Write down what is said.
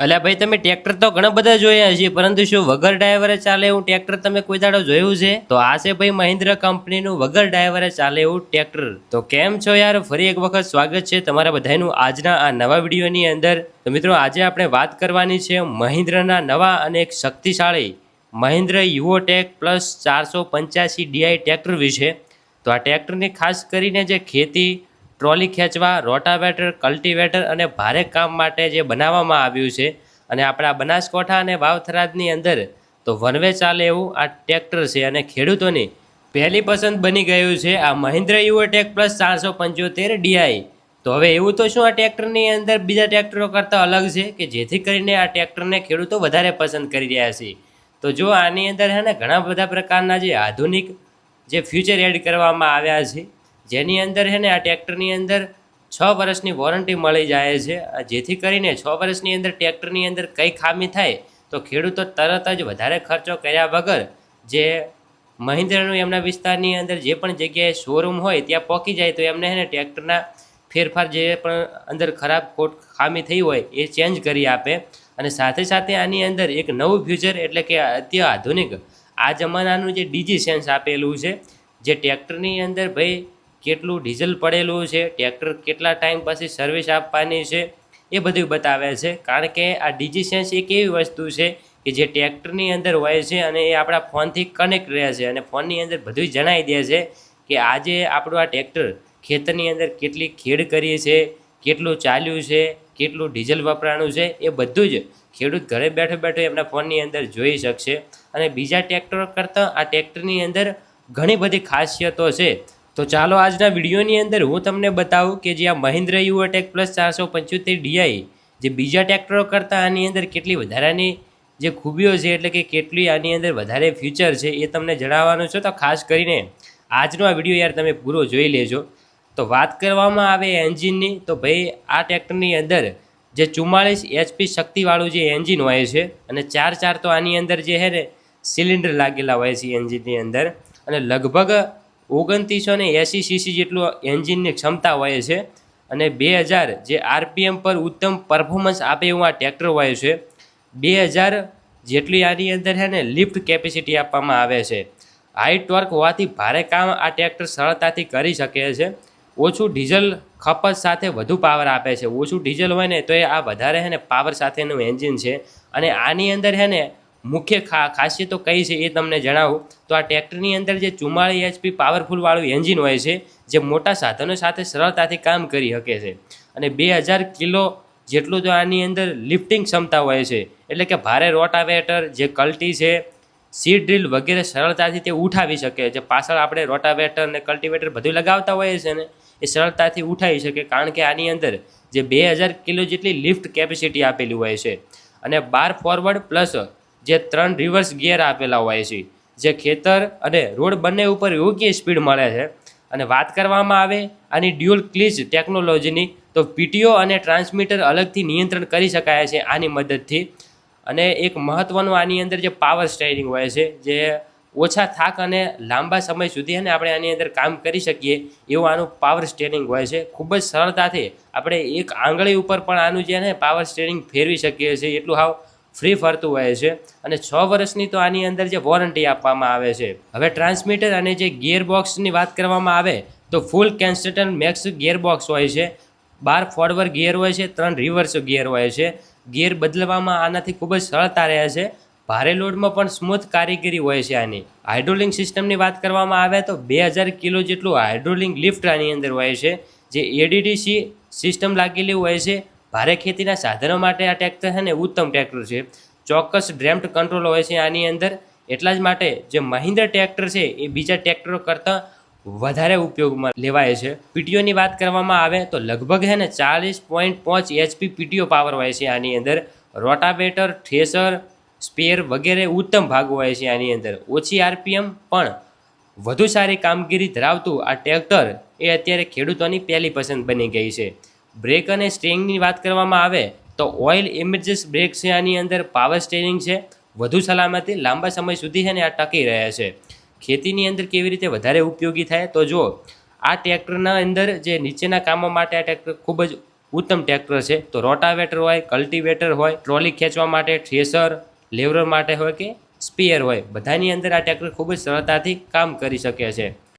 અલ્યા ભાઈ, તમે ટ્રેક્ટર તો ઘણા બધા જોયા છે, પરંતુ શું વગર ડ્રાઈવરે ચાલે એવું ટ્રેક્ટર તમે કોઈ દાડો જોયું છે? તો આ છે ભાઈ મહિન્દ્ર કંપનીનું વગર ડ્રાઈવરે ચાલે એવું ટ્રેક્ટર. તો કેમ છો યાર, ફરી એક વખત સ્વાગત છે તમારા બધાનું આજના આ નવા વિડીયોની અંદર. તો મિત્રો, આજે આપણે વાત કરવાની છે મહિન્દ્રના નવા અને એક શક્તિશાળી મહિન્દ્ર યુવોટેક પ્લસ 485 ડીઆઈ ટ્રેક્ટર વિશે. તો આ ટ્રેક્ટરની ખાસ કરીને જે ખેતી, ટ્રોલી ખેંચવા, રોટાવેટર, કલ્ટિવેટર અને ભારે કામ માટે જે બનાવવામાં આવ્યું છે, અને આપણા બનાસકાંઠા અને વાવથરાદની અંદર તો વનવે ચાલે એવું આ ટ્રેક્ટર છે અને ખેડૂતોની પહેલી પસંદ બની ગયું છે આ મહિન્દ્ર યુવોટેક પ્લસ 475 ડીઆઈ. તો હવે એવું તો શું આ ટ્રેક્ટરની અંદર બીજા ટ્રેક્ટરો કરતાં અલગ છે કે જેથી કરીને આ ટ્રેક્ટરને ખેડૂતો વધારે પસંદ કરી રહ્યા છે? તો જો આની અંદર છે ને ઘણા બધા પ્રકારના જે આધુનિક જે ફ્યુચર એડ કરવામાં આવ્યા છે, જેની અંદર છે ને આ ટ્રેક્ટરની અંદર 6 વર્ષની વોરંટી મળી જાય છે, જેથી કરીને 6 વર્ષની અંદર ટ્રેક્ટરની અંદર કઈ ખામી થાય તો ખેડૂતો તરત જ વધારે ખર્ચો કર્યા વગર જે મહિન્દ્રનું એમના વિસ્તારની અંદર જે પણ જગ્યાએ શોરૂમ હોય ત્યાં પહોંચી જાય તો એમને છે ને ટ્રેક્ટરના ફેરફાર જે પણ અંદર ખરાબ ખોટ ખામી થઈ હોય એ ચેન્જ કરી આપે. અને સાથે સાથે આની અંદર એક નવું ફ્યુચર એટલે કે અત્યાધુનિક આ જમાનાનું જે ડીજી સેન્સ આપેલું છે, જે ટ્રેક્ટરની અંદર ભાઈ કેટલું ડીઝલ પડેલું છે, ટ્રેક્ટર કેટલા ટાઈમ પછી સર્વિસ આપવાની છે, એ બધું બતાવે છે. કારણ કે આ ડીજી સેન્સ એક એવી વસ્તુ છે કે જે ટ્રેક્ટરની અંદર હોય છે અને એ આપણા ફોનથી કનેક્ટ રહે છે અને ફોનની અંદર બધું જણાવી દે છે કે આજે આપણું આ ટ્રેક્ટર ખેતરની અંદર કેટલી ખેડ કરી છે, કેટલું ચાલ્યું છે, કેટલું ડીઝલ વપરાણું છે, એ બધું જ ખેડૂત ઘરે બેઠો બેઠો એમના ફોનની અંદર જોઈ શકશે. અને બીજા ટ્રેક્ટરો કરતાં આ ટ્રેક્ટરની અંદર ઘણી બધી ખાસિયતો છે. તો ચાલો આજના વિડીયોની અંદર હું તમને બતાવું કે જે આ મહિન્દ્ર યુવોટેક પ્લસ 475 ડીઆઈ જે બીજા ટ્રેક્ટરો કરતાં આની અંદર કેટલી વધારાની જે ખૂબીઓ છે, એટલે કે કેટલી આની અંદર વધારે ફ્યુચર છે, એ તમને જણાવવાનું છે. તો ખાસ કરીને આજનો આ વિડીયો યાર તમે પૂરો જોઈ લેજો. તો વાત કરવામાં આવે એન્જિનની, તો ભાઈ આ ટ્રેક્ટરની અંદર જે 44 HP શક્તિવાળું જે એન્જિન હોય છે અને 4 તો આની અંદર જે છે ને સિલિન્ડર લાગેલા હોય છે એન્જિનની અંદર, અને લગભગ 2980 સીસી જેટલું એન્જિનની ક્ષમતા હોય છે અને 2000 જે આરપીએમ પર ઉત્તમ પરફોર્મન્સ આપે એવું આ ટ્રેક્ટર હોય છે. 2000 જેટલી આની અંદર છે ને લિફ્ટ કેપેસિટી આપવામાં આવે છે. હાઈ ટોર્ક હોવાથી ભારે કામ આ ટ્રેક્ટર સરળતાથી કરી શકે છે. ઓછું ડીઝલ ખપત સાથે વધુ પાવર આપે છે. ઓછું ડીઝલ હોય ને તો એ આ વધારે છે ને પાવર સાથેનું એન્જિન છે. અને આની અંદર છે ને મુખ્ય ખાસિયતો કઈ છે એ તમને જણાવું તો આ ટ્રેક્ટરની અંદર જે 44 HP પાવરફુલવાળું એન્જિન હોય છે, જે મોટા સાધનો સાથે સરળતાથી કામ કરી શકે છે. અને 2000 કિલો જેટલું તો આની અંદર લિફ્ટિંગ ક્ષમતા હોય છે, એટલે કે ભારે રોટાવેટર, જે કલ્ટી છે, સીડ ડ્રીલ વગેરે સરળતાથી તે ઉઠાવી શકે છે. પાછળ આપણે રોટાવેટર ને કલ્ટિવેટર બધું લગાવતા હોઈએ છીએ ને, એ સરળતાથી ઉઠાવી શકે, કારણ કે આની અંદર જે 2000 કિલો જેટલી લિફ્ટ કેપેસિટી આપેલી હોય છે. અને 12 ફોરવર્ડ પ્લસ જે 3 રિવર્સ ગિયર આપેલા હોય છે, જે ખેતર અને રોડ બંને ઉપર યોગ્ય સ્પીડ મળે છે. અને વાત કરવામાં આવે આની ડ્યુઅલ ક્લીચ ટેકનોલોજીની, તો પીટીઓ અને ટ્રાન્સમીટર અલગથી નિયંત્રણ કરી શકાય છે આની મદદથી. અને એક મહત્ત્વનું આની અંદર જે પાવર સ્ટીયરિંગ હોય છે, જે ઓછા થાક અને લાંબા સમય સુધી અને આપણે આની અંદર કામ કરી શકીએ એવું આનું પાવર સ્ટીયરિંગ હોય છે. ખૂબ જ સરળતાથી આપણે એક આંગળી ઉપર પણ આનું જે ને પાવર સ્ટીયરિંગ ફેરવી શકીએ છીએ, એટલું હાવ ફ્રી ફરતું હોય છે. અને 6 વર્ષની તો આની અંદર જે વોરંટી આપવામાં આવે છે. હવે ટ્રાન્સમીટર અને જે ગિયર બોક્સની વાત કરવામાં આવે તો ફૂલ કેન્સ્ટન મેક્સ ગિયર બોક્સ હોય છે. 12 ફોરવર્ડ ગિયર હોય છે, 3 રિવર્સ ગિયર હોય છે. ગિયર બદલવામાં આનાથી ખૂબ જ સરળતા રહે છે. ભારે લોડમાં પણ સ્મૂથ કારીગરી હોય છે આની. હાઇડ્રોલિક સિસ્ટમની વાત કરવામાં આવે તો 2000 કિલો જેટલું હાઇડ્રોલિક લિફ્ટ આની અંદર હોય છે, જે એડીડીસી સિસ્ટમ લાગેલી હોય છે. ભારે ખેતીના સાધનો માટે આ ટ્રેક્ટર છે ને ઉત્તમ ટ્રેક્ટર છે. ચોક્કસ ડ્રેમ્પ્ટ કંટ્રોલ હોય છે આની અંદર. એટલા જ માટે જે મહિન્દ્ર ટ્રેક્ટર છે એ બીજા ટ્રેક્ટરો કરતાં વધારે ઉપયોગમાં લેવાય છે. પીટીઓની વાત કરવામાં આવે તો લગભગ છે ને 40.5 HP પીટીઓ પાવર હોય છે આની અંદર. રોટાવેટર, થ્રેશર, સ્પેર વગેરે ઉત્તમ ભાગ હોય છે આની અંદર. ઓછી આરપીએમ પણ વધુ સારી કામગીરી ધરાવતું આ ટ્રેક્ટર એ અત્યારે ખેડૂતોની પહેલી પસંદ બની ગઈ છે. બ્રેક અને સ્ટીયરિંગની વાત કરવામાં આવે તો ઓઇલ એમર્જન્સ બ્રેક છે આની અંદર. પાવર સ્ટીયરિંગ છે. વધુ સલામતી લાંબા સમય સુધી છે ને આ ટકી રહે છે. ખેતીની અંદર કેવી રીતે વધારે ઉપયોગી થાય તો જો આ ટ્રેક્ટરના અંદર જે નીચેના કામો માટે આ ટ્રેક્ટર ખૂબ જ ઉત્તમ ટ્રેક્ટર છે. તો રોટાવેટર હોય, કલ્ટિવેટર હોય, ટ્રોલી ખેંચવા માટે, થ્રેસર, લેવલર માટે હોય કે સ્પીયર હોય, બધાની અંદર આ ટ્રેક્ટર ખૂબ જ સરળતાથી કામ કરી શકે છે.